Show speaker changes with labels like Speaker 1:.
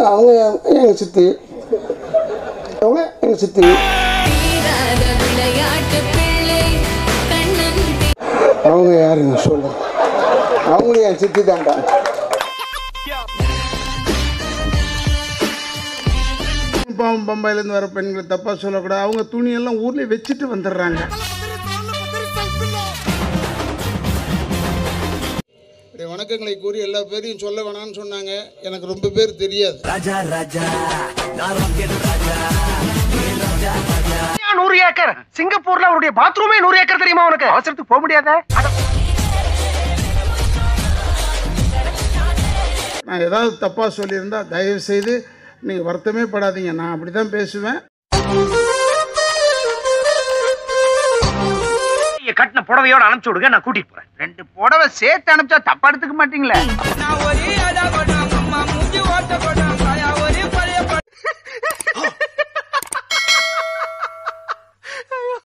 Speaker 1: அவங்க எங்கள் சித்தி, அவங்க எங்கள் சித்தி. அவங்க யாருங்க சொல்லு, அவங்களும் என் சித்தி தான்டா. பம்பாயிலேருந்து வர பெண்களை தப்பாக சொல்லக்கூடாது. அவங்க துணியெல்லாம் ஊர்லேயே வச்சுட்டு வந்துடுறாங்க. வணக்கங்களை கூறி எல்லா பேரையும் சொல்ல வேணாம்னு சொன்னாங்க. எனக்கு ரொம்ப பேர் தெரியாது.
Speaker 2: 100 ஏக்கர் சிங்கப்பூர்ல அவருடைய பாத்ரூமே 100 ஏக்கர் தெரியுமா உனக்கு? அவசரத்துக்கு போக முடியாத.
Speaker 1: நான் ஏதாவது தப்பாக சொல்லியிருந்தா தயவு செய்து நீங்கள் வருத்தமே படாதீங்க. நான் அப்படி தான் பேசுவேன்.
Speaker 2: கட்டின புடவையோட அனுப்பிச்சு விடுங்க, நான் கூட்டிட்டு போறேன். 2 புடவை சேர்த்து அனுப்பிச்சா தப்பா எடுத்துக்க மாட்டீங்களே?